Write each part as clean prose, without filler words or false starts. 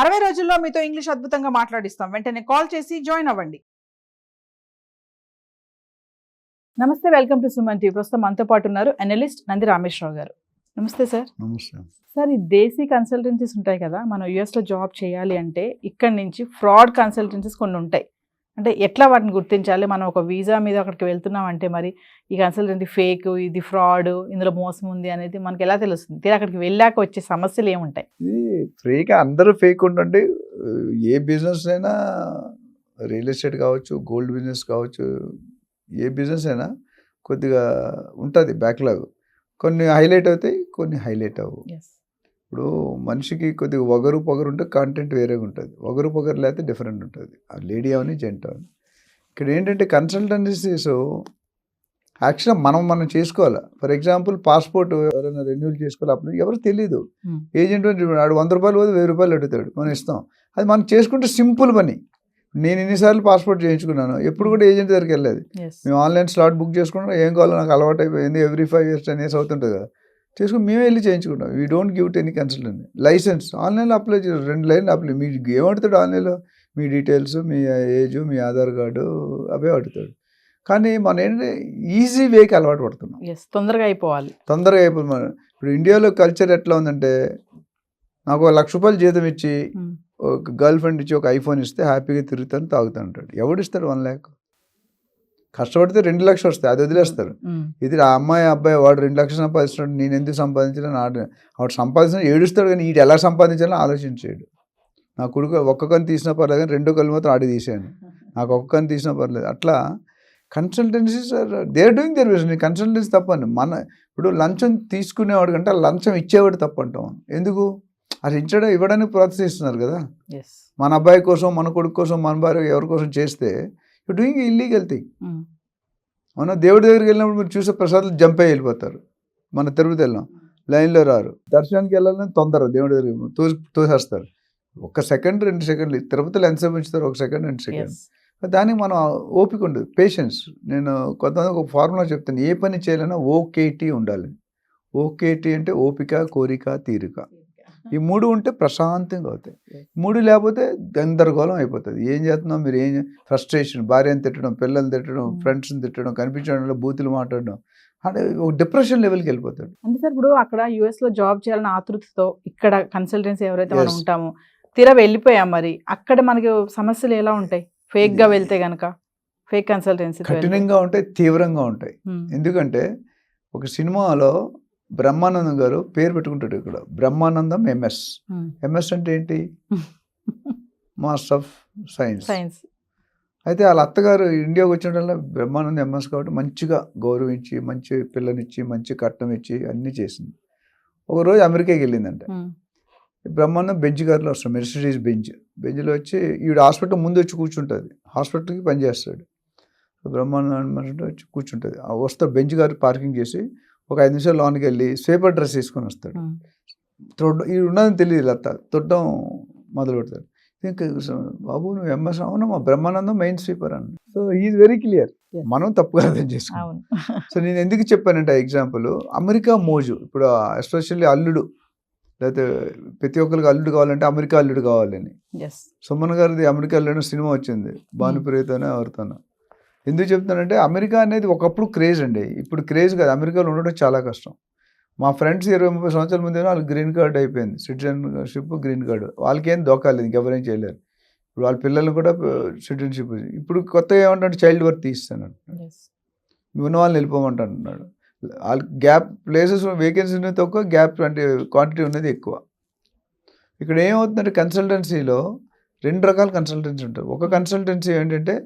60 రోజుల్లో మీతో ఇంగ్లీష్ అద్భుతంగా మాట్లాడిస్తాం. వెంటనే కాల్ చేసి జాయిన్ అవ్వండి. నమస్తే, వెల్కమ్ టు సుమన్ టీవీ. ప్రస్తుతం మనతో పాటు ఉన్నారు అనలిస్ట్ నంది రామేశ్వరరావు గారు. నమస్తే సార్. నమస్తే సార్, ఈ దేశీ కన్సల్టెన్సీస్ ఉంటాయి కదా, మనం యూఎస్లో జాబ్ చేయాలి అంటే ఇక్కడ నుంచి ఫ్రాడ్ కన్సల్టెన్సీస్ కొన్ని ఉంటాయి. అంటే ఎట్లా వాటిని గుర్తించాలి? మనం ఒక వీసా మీద అక్కడికి వెళ్తున్నాం అంటే మరి ఈ కన్సల్టెన్సీ ఫేక్, ఇది ఫ్రాడ్, ఇందులో మోసం ఉంది అనేది మనకి ఎలా తెలుస్తుంది? తీరా అక్కడికి వెళ్ళాక వచ్చే సమస్యలు ఏముంటాయి? ఇది ఫేక్, అందరూ ఫేక్ ఉండండి. ఏ బిజినెస్ అయినా, రియల్ ఎస్టేట్ కావచ్చు, గోల్డ్ బిజినెస్ కావచ్చు, ఏ బిజినెస్ అయినా కొద్దిగా ఉంటుంది బ్యాక్లాగ్. కొన్ని హైలైట్ అవుతాయి, కొన్ని హైలైట్ అవ్వవు. ఇప్పుడు మనిషికి కొద్దిగా పొగరు ఉంటే కాంటెంట్ వేరేగా ఉంటుంది. పొగరు లేకపోతే డిఫరెంట్ ఉంటుంది. ఆ లేడీ అవని జెంట్ అవని. ఇక్కడ ఏంటంటే కన్సల్టెన్సీస్ యాక్చువల్గా మనం చేసుకోవాలి. ఫర్ ఎగ్జాంపుల్ పాస్పోర్ట్ ఎవరైనా రెన్యూల్ చేసుకోవాలి, అప్పుడు ఎవరు తెలియదు. ఏజెంట్ ఆడు 100 రూపాయలు పోతే 1000 రూపాయలు అడుగుతాడు, మనం ఇస్తాం. అది మనం చేసుకుంటే సింపుల్ పని. నేను ఇన్నిసార్లు పాస్పోర్ట్ చేయించుకున్నాను, ఎప్పుడు కూడా ఏజెంట్ దగ్గరికి వెళ్ళలేదు. మేము ఆన్లైన్ స్లాట్ బుక్ చేసుకుంటాం, ఏం కావాలో నాకు అలవాటు అయిపోయింది. ఎవ్రీ 5 years 10 years అవుతుంటుంది కదా, చేసుకుని మేమే వెళ్ళి చేయించుకుంటాం. We don't give to any consultant. License ఆన్లైన్లో అప్లై చేయాలి, 2 లైన్లు అప్లై. మీకు ఏమడుతాడు ఆన్లైన్లో? మీ డీటెయిల్స్, మీ ఏజ్, మీ ఆధార్ కార్డు అవే అడుగుతాడు. కానీ మనం ఏంటంటే ఈజీ వేకి అలవాటు పడుతున్నాం. తొందరగా అయిపోవాలి. మనం ఇప్పుడు ఇండియాలో కల్చర్ ఎట్లా ఉందంటే, నాకు 1 లక్ష రూపాయలు జీతం ఇచ్చి ఒక గర్ల్ ఫ్రెండ్ ఇచ్చి ఒక ఐఫోన్ ఇస్తే హ్యాపీగా తిరుగుతాను, తాగుతూ ఉంటాడు. ఎవడిస్తాడు 1 lakh? కష్టపడితే 2 లక్షలు వస్తాయి, అది వదిలేస్తారు. ఇది ఆ అమ్మాయి అబ్బాయి వాడు 2 లక్షలు సంపాదిస్తున్నాడు, నేను ఎందుకు సంపాదించాలని వాడు సంపాదించిన ఏడుస్తాడు. కానీ వీడు ఎలా సంపాదించాలని ఆలోచించాడు. నా కొడుకు ఒక్క కన్ను తీసినా పర్లేదు, కానీ 2 కళ్ళు మాత్రం ఆడి తీసాను. నాకు ఒక్క కన్ను తీసినా పర్లేదు. అట్లా consultancies they are doing their business. Consultancy తప్పండి. ఇప్పుడు లంచం తీసుకునేవాడు కంటే లంచం ఇచ్చేవాడు తప్పు అంటాం. ఎందుకు? అది ఇవ్వడానికి ప్రోత్సహిస్తున్నారు కదా. మన అబ్బాయి కోసం, మన కొడుకు కోసం, మన భార్య ఎవరి కోసం చేస్తే యూ డూయింగ్ ఇల్లీగల్ థింగ్. మన దేవుడి దగ్గరికి వెళ్ళినప్పుడు మీరు చూసే ప్రసాదాలు జంప్ అయ్యి వెళ్ళిపోతారు. మన తిరుపతి వెళ్ళాం, లైన్లో రారు. దర్శనానికి వెళ్ళాలని తొందర, దేవుడి దగ్గర తోసేస్తారు. 1 సెకండ్ 2 సెకండ్లు. తిరుపతిలో ఎంతసేపు ఉంచుతారు? 1 సెకండ్ 2 సెకండ్. దానికి మనం ఓపిక ఉండదు, పేషెన్స్. నేను కొంతమంది ఒక ఫార్ములా చెప్తాను, ఏ పని చేయాలన్నా OKT ఉండాలి. OKT అంటే ఓపిక, కోరిక, తీరిక. ఈ 3 ఉంటే ప్రశాంతంగా అవుతాయి. 3 లేకపోతే గందరగోళం అయిపోతుంది. ఏం చేస్తున్నాం మీరు? ఫ్రస్ట్రేషన్, భార్యను తిట్టడం, పిల్లల్ని తిట్టడం, ఫ్రెండ్స్ని తిట్టడం, కనిపించడం, బూతులు మాట్లాడడం, అంటే ఒక డిప్రెషన్ లెవెల్కి వెళ్ళిపోతాడు. అంటే సార్, ఇప్పుడు అక్కడ యూఎస్లో జాబ్ చేయాలని ఆతృతతో ఇక్కడ కన్సల్టెన్సీ ఎవరైతే మనం ఉంటామో తీరా వెళ్ళిపోయాం, మరి అక్కడ మనకి సమస్యలు ఎలా ఉంటాయి? ఫేక్గా వెళ్తే కనుక, ఫేక్ కన్సల్టెన్సీ కఠినంగా ఉంటాయి, తీవ్రంగా ఉంటాయి. ఎందుకంటే ఒక సినిమాలో బ్రహ్మానందం గారు పేరు పెట్టుకుంటాడు. ఇక్కడ బ్రహ్మానందం MS. MS అంటే ఏంటి? Master of science. అయితే వాళ్ళ అత్తగారు ఇండియాకి వచ్చిన బ్రహ్మానందం MS కాబట్టి మంచిగా గౌరవించి, మంచి పిల్లనిచ్చి, మంచి కట్నం ఇచ్చి అన్నీ చేసింది. ఒకరోజు అమెరికాకి వెళ్ళిందంట. బ్రహ్మానందం బెంచ్ గారిలో వస్తాడు, మెర్సిడీస్ బెంచ్లో వచ్చి ఈవిడ హాస్పిటల్ ముందు వచ్చి కూర్చుంటుంది. హాస్పిటల్కి పనిచేస్తాడు. బ్రహ్మానందం వచ్చి కూర్చుంటుంది. వస్తాడు బెంచ్ గారు పార్కింగ్ చేసి ఒక 5 నిమిషాలు లోనికి వెళ్ళి స్వేపర్ డ్రెస్ వేసుకొని వస్తాడు. ఈ ఉన్నదని తెలియదు, లత్త తొట్టడం మొదలు పెడతాడు. ఇంకా బాబు నువ్వు MS? అవునా, మా బ్రహ్మానందం మెయిన్ స్వీపర్ అన్న. So is very clear. మనం తప్పుగా అర్థం చేసుకున్నాం. సో నేను ఎందుకు చెప్పానంటే ఎగ్జాంపుల్, అమెరికా మోజు. ఇప్పుడు ఎస్పెషల్లీ అల్లుడు, లేకపోతే ప్రతి ఒక్కరికి అల్లుడు కావాలంటే అమెరికా అల్లుడు కావాలని. సుమన్ గారిది అమెరికా అల్లుడు సినిమా వచ్చింది, భానుప్రియతోనే ఎవరితోనో. ఎందుకు చెప్తానంటే అమెరికా అనేది ఒకప్పుడు క్రేజ్ అండి, ఇప్పుడు క్రేజ్ కాదు. అమెరికాలో ఉండడం చాలా కష్టం. మా ఫ్రెండ్స్ 20-30 సంవత్సరాల ముందే వాళ్ళకి గ్రీన్ కార్డ్ అయిపోయింది, సిటిజన్షిప్, గ్రీన్ కార్డు. వాళ్ళకేం దోకాలేదు, ఇంకెవరేం చేయలేరు. ఇప్పుడు వాళ్ళ పిల్లలు కూడా సిటిజన్షిప్. ఇప్పుడు కొత్తగా ఏమంటే చైల్డ్ వర్క్ తీస్తాను, ఉన్న వాళ్ళని వెళ్ళిపోమంటున్నాడు. వాళ్ళకి గ్యాప్ ప్లేసెస్, వేకెన్సీ ఉన్నది తక్కువ, గ్యాప్ అంటే క్వాంటిటీ ఉన్నది ఎక్కువ. ఇక్కడ ఏమవుతుందంటే కన్సల్టెన్సీలో 2 రకాల కన్సల్టెన్సీ ఉంటారు. ఒక కన్సల్టెన్సీ ఏంటంటే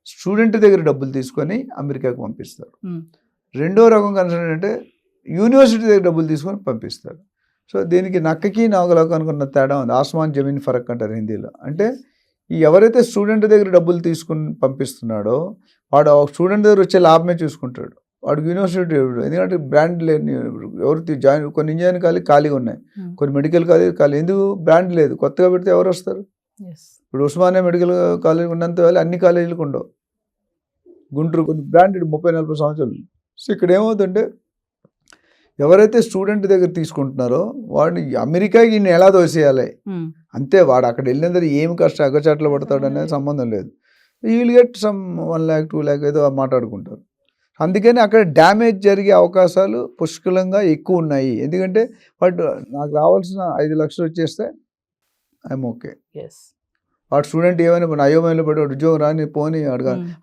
స్టూడెంట్ దగ్గర డబ్బులు తీసుకొని అమెరికాకు పంపిస్తారు. రెండో రకం కన్సల్టెంట్ అంటే యూనివర్సిటీ దగ్గర డబ్బులు తీసుకొని పంపిస్తారు. సో దీనికి నక్కకి నాగలకు అనుకున్న తేడా ఉంది. ఆస్మాన్ జమీన్ ఫరక్ అంటారు హిందీలో. అంటే ఎవరైతే స్టూడెంట్ దగ్గర డబ్బులు తీసుకుని పంపిస్తున్నాడో వాడు స్టూడెంట్ దగ్గర వచ్చే లాభమే చూసుకుంటాడు. వాడికి యూనివర్సిటీ, ఎందుకంటే బ్రాండ్ లేని ఎవరు జాయిన్, కొన్ని ఇంజనీరింగ్ ఖాళీగా ఉన్నాయి, కొన్ని మెడికల్ కాలేజ్ ఖాళీ. ఎందుకు? బ్రాండ్ లేదు. కొత్తగా పెడితే ఎవరు వస్తారు? ఇప్పుడు ఉస్మానియా మెడికల్ కాలేజ్ ఉన్నంత వేళ అన్ని కాలేజీలకు ఉండవు. గుంటూరు కొన్ని బ్రాండెడ్ 30-40 సంవత్సరాలు. సో ఇక్కడ ఏమవుతుందంటే ఎవరైతే స్టూడెంట్ దగ్గర తీసుకుంటున్నారో వాడిని అమెరికాకి ఈయన ఎలా దోసేయాలి అంతే. వాడు అక్కడ వెళ్ళిన తర్వాత ఏమి కష్టం అగచాట్లు పడతాడు అనేది సంబంధం లేదు. You will get some 1 lakh 2 lakh ఏదో మాట్లాడుకుంటారు. అందుకని అక్కడ డ్యామేజ్ జరిగే అవకాశాలు పుష్కలంగా ఎక్కువ ఉన్నాయి. ఎందుకంటే వాడు నాకు రావాల్సిన 5 లక్షలు వచ్చేస్తే ఐఎమ్ ఓకే. వాడు స్టూడెంట్ ఏమైనా అయోమయంలో పడి వాడు ఉద్యోగం రాని పోని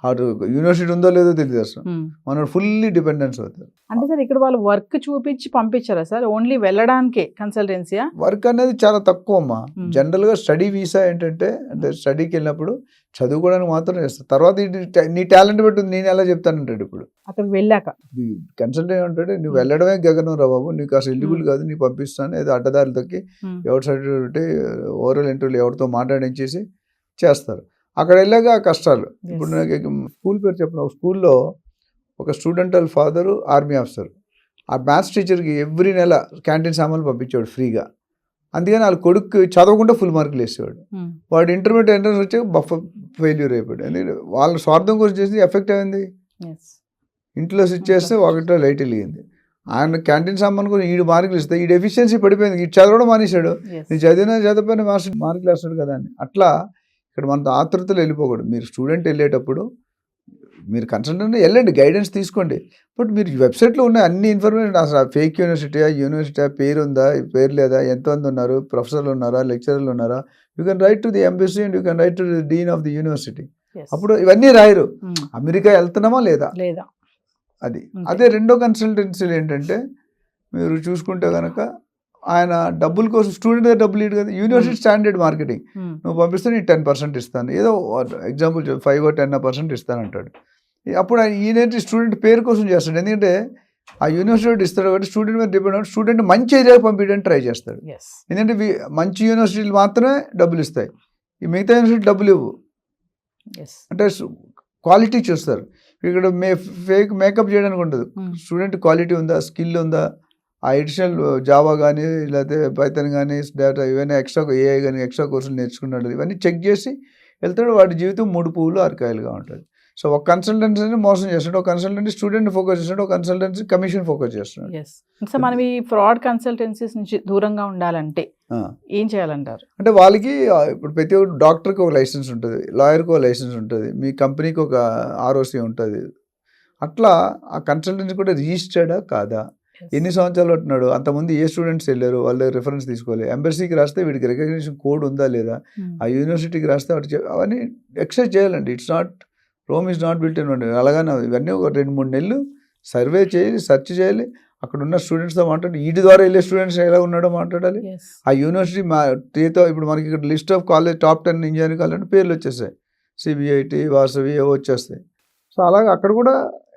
వాడు యూనివర్సిటీ ఉందో లేదో తెలియదు అసలు. మనోడు ఫుల్లీ డిపెండెన్స్ అవుతారు. అంటే సార్ ఇక్కడ వాళ్ళు వర్క్ చూపించి పంపించారా సార్? ఓన్లీ వెళ్ళడానికే కన్సల్టెన్సీయా? వర్క్ అనేది చాలా తక్కువ అమ్మా. జనరల్గా స్టడీ వీసా ఏంటంటే అంటే స్టడీకి వెళ్ళినప్పుడు చదువుకోవడానికి మాత్రం చేస్తారు. తర్వాత నీ టాలెంట్ బట్టి నేను ఎలా చెప్తానంటాడు. ఇప్పుడు అక్కడికి వెళ్ళాక కన్సల్టెంట్ అంటాడు నువ్వు వెళ్ళడమే గగనం రా బాబు, నీకు అసలు ఎలిజిబుల్ కాదు, నీకు పంపిస్తాను ఏదో అడ్డదారులు తొక్కి ఎవరి సర్టిఫికేట్ ఓవరాల్ ఇంటర్వ్యూలు ఎవరితో మాట్లాడించేసి చేస్తారు. అక్కడ వెళ్ళాక కష్టాలు. ఇప్పుడు నాకు స్కూల్ పేరు చెప్పిన ఒక స్కూల్లో ఒక స్టూడెంట్ వాళ్ళ ఫాదరు ఆర్మీ ఆఫీసర్. ఆ మ్యాథ్స్ టీచర్కి ఎవ్రీ నెల క్యాంటీన్ సామాన్లు పంపించేవాడు ఫ్రీగా. అందుకని వాళ్ళ కొడుకు చదవకుండా ఫుల్ మార్కులు వేసేవాడు. వాడు ఇంటర్మీడియట్ ఎంట్రన్స్ వచ్చి ఫెయిల్యూర్ అయిపోయాడు. ఎందుకంటే వాళ్ళ స్వార్థం కోసం చేసి ఎఫెక్ట్ అయింది. ఇంట్లో స్విచ్ చేస్తే ఒకటిలో లైట్ వెలిగింది. ఆయన క్యాంటీన్ సామాన్ కూడా 7 మార్కులు ఇస్తే ఈ ఎఫిషియన్సీ పడిపోయింది. ఈ చదవడం మానేశాడు. నేను చదివిపోయిన మార్కులు వేస్తాడు కదా అని. అట్లా ఇక్కడ మన ఆతృతలు వెళ్ళిపోకూడదు. మీరు స్టూడెంట్ వెళ్ళేటప్పుడు మీరు కన్సల్టెంట్ వెళ్ళండి, గైడెన్స్ తీసుకోండి. బట్ మీరు వెబ్సైట్లో ఉన్న అన్ని ఇన్ఫర్మేషన్ అసలు ఫేక్ యూనివర్సిటీ పేరు ఉందా, పేరు లేదా, ఎంతమంది ఉన్నారు, ప్రొఫెసర్లు ఉన్నారా, లెక్చరర్లు ఉన్నారా, you can write to the embassy and you can write to the dean of the university. అప్పుడు ఇవన్నీ రాయరు అమెరికా వెళ్తున్నామా లేదా అది. అదే రెండో కన్సల్టెన్సీలు ఏంటంటే మీరు చూసుకుంటే కనుక ఆయన డబ్బుల కోసం స్టూడెంట్ దగ్గర డబ్బులు ఇవ్వడు కదా. యూనివర్సిటీ స్టాండర్డ్ మార్కెటింగ్ నువ్వు పంపిస్తే నేను 10% ఇస్తాను, ఏదో ఎగ్జాంపుల్ 5 or 10% ఇస్తాను అంటాడు. అప్పుడు ఈయన స్టూడెంట్ పేరు కోసం చేస్తాడు. ఎందుకంటే ఆ యూనివర్సిటీ ఇస్తాడు కాబట్టి స్టూడెంట్ మీద డిపెండ్ అవుతుంది. స్టూడెంట్ మంచి ఏరియాకి పంపించడానికి ట్రై చేస్తాడు. ఎందుకంటే మంచి యూనివర్సిటీలు మాత్రమే డబ్బులు ఇస్తాయి, ఈ మిగతా యూనివర్సిటీ డబ్బులు ఇవ్వు. అంటే క్వాలిటీ చూస్తారు. ఇక్కడ ఫేక్ మేకప్ చేయడానికి ఉండదు. స్టూడెంట్ క్వాలిటీ ఉందా, స్కిల్ ఉందా, ఆ ఎడిషనల్ జావా కానీ లేకపోతే పైథాన్ కానీ డేటా ఇవన్నీ ఎక్స్ట్రా ఏఐ కానీ ఎక్స్ట్రా కోర్సులు నేర్చుకున్నాడు, ఇవన్నీ చెక్ చేసి వెళ్తాడు. వాడి జీవితం 3 పువ్వులు 6 కాయలుగా ఉంటుంది. సో ఒక కన్సల్టెన్సీని మోసం చేస్తున్నాడు, ఒక కన్సల్టెన్సీ స్టూడెంట్ ఫోకస్ చేస్తున్నాడు, ఒక కన్సల్టెన్సీ కమిషన్ ఫోకస్ చేస్తున్నాడు. సో మనం ఈ ఫ్రాడ్ కన్సల్టెన్సీస్ నుంచి దూరంగా ఉండాలంటే ఏం చేయాలంటారు? అంటే వాళ్ళకి ఇప్పుడు ప్రతి ఒక్క డాక్టర్కి ఒక లైసెన్స్ ఉంటుంది, లాయర్కి ఒక లైసెన్స్ ఉంటుంది, మీ కంపెనీకి ఒక ROC ఉంటుంది. అట్లా ఆ కన్సల్టెన్సీ కూడా రిజిస్టర్డా కాదా, ఎన్ని సంవత్సరాలు ఉంటున్నాడు, అంతమంది ఏ స్టూడెంట్స్ వెళ్ళారు వాళ్ళ రిఫరెన్స్ తీసుకోవాలి. ఎంబసీకి రాస్తే వీడికి రికగ్నిషన్ కోడ్ ఉందా లేదా, ఆ యూనివర్సిటీకి రాస్తే వాటి అవన్నీ ఎక్సైజ్ చేయాలండి. It's not Rome is not built in one day. అలాగనే ఇవన్నీ ఒక 2-3 నెలలు సర్వే చేయాలి, సెర్చ్ చేయాలి, అక్కడ ఉన్న స్టూడెంట్స్తో మాట్లాడి వీటి ద్వారా వెళ్ళే స్టూడెంట్స్ ఎలా ఉన్నాడో మాట్లాడాలి. ఆ యూనివర్సిటీ టీతో ఇప్పుడు మనకి ఇక్కడ list of college top 10 engineering college అంటే పేర్లు వచ్చేస్తాయి, CBIT, వాసవి ఏవో వచ్చేస్తాయి. సో అలాగే అక్కడ కూడా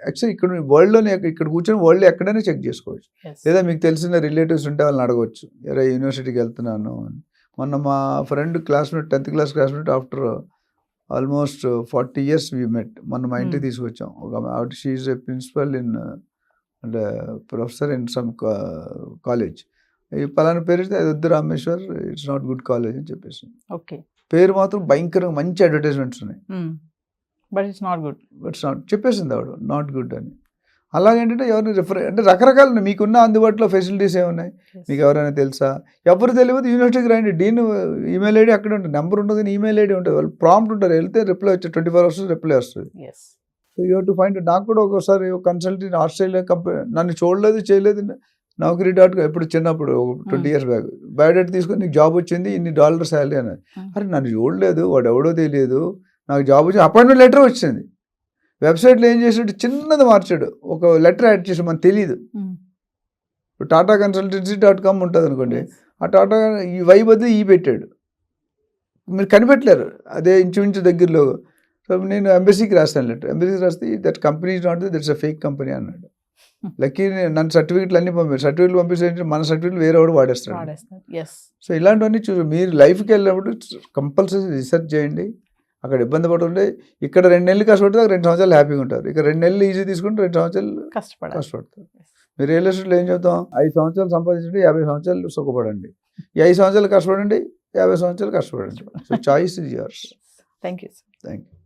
యాక్చువల్లీ ఇక్కడ వరల్డ్లోనే ఇక్కడ కూర్చొని వరల్డ్ ఎక్కడైనా చెక్ చేసుకోవచ్చు. లేదా మీకు తెలిసిన రిలేటివ్స్ ఉంటే వాళ్ళని అడగవచ్చు, ఎరా యూనివర్సిటీకి వెళ్తున్నాను అని. మొన్న మా friend classmate 10th class classmate after almost 40 years we met. మొన్న మా ఇంటికి తీసుకొచ్చాం. ఒక ఆవిడ she is a principal in అంటే ప్రొఫెసర్ ఇన్ సమ్ కాలేజ్. ఈ పలానా పేరు ఇస్తే అది వద్దు Rameshwar, it's not good college అని చెప్పేసి. ఓకే, పేరు మాత్రం భయంకరంగా మంచి అడ్వర్టైజ్మెంట్స్ ఉన్నాయి, బట్ ఇట్స్ నాట్ గుడ్. చెప్పేసింది ఆవిడ నాట్ గుడ్ అని. అలాగేంటంటే ఎవరిని రిఫర్ అంటే రకరకాలు మీకున్న అందుబాటులో ఫెసిలిటీస్ ఏమున్నాయి, మీకు ఎవరైనా తెలుసా, ఎవరు తెలియదు యూనివర్సిటీకి రండి, డీన్ ఈమెయిల్ ఐడి అక్కడ ఉంటుంది, నెంబర్ ఉంటుంది కానీ ఈమెయిల్ ఐడి ఉంటుంది, వాళ్ళు ప్రాంప్ట్ ఉంటారు, వెళ్తే రిప్లై వచ్చి 24 hours రిప్లై వస్తుంది. So you have to find. నాకు కూడా ఒకసారి కన్సల్టెంట్ ఆస్ట్రేలియా కంపెనీ నన్ను చూడలేదు చేయలేదు, Naukri.com ఎప్పుడు చిన్నప్పుడు 20 years బ్యాక్ బయోడేటా తీసుకొని నీకు జాబ్ వచ్చింది $ఇన్ని శాలరీ అన్నది. అరే నన్ను చూడలేదు, వాడు ఎవడో తెలియదు, నాకు జాబ్ వచ్చింది, అపాయింట్మెంట్ లెటర్ వచ్చింది. వెబ్సైట్లో ఏం చేసాడు, చిన్నది మార్చాడు, ఒక లెటర్ యాడ్ చేసాడు, మనకు తెలియదు. ఇప్పుడు టాటా కన్సల్టెన్సీ.com ఉంటుంది అనుకోండి, ఆ టాటా ఈ వై బదులు ఈ పెట్టాడు, మీరు కనిపెట్టలేరు, అదే ఇంచుమించు దగ్గరలో. సో నేను ఎంబసీకి రాస్తాను లెటర్, ఎంబసీకి రాస్తే that company is not that's a fake company అన్నాడు. లక్కీ నన్ను సర్టిఫికెట్లు అన్నీ సర్టిఫికెట్లు పంపిస్తే మన సర్టిఫికెట్లు వేరే వాడు వాడేస్తాడు. సో ఇలాంటివన్నీ మీరు లైఫ్కి వెళ్ళినప్పుడు కంపల్సరీ రీసెర్చ్ చేయండి. అక్కడ ఇబ్బంది పడుతుంటే ఇక్కడ 2 నెలలు కష్టపడితే 2 సంవత్సరాలు హ్యాపీగా ఉంటారు. ఇక్కడ 2 నెలలు ఈజీ తీసుకుంటే 2 సంవత్సరాలు కష్టపడతారు. మీరు రియల్ ఎస్టేట్లో ఏం చెప్తాం, 5 సంవత్సరాలు సంపాదించండి, 50 సంవత్సరాలు సుఖపడండి. ఈ 5 సంవత్సరాలు కష్టపడండి, 50 సంవత్సరాలు కష్టపడండి. So choice is yours. Thank you. Thank you.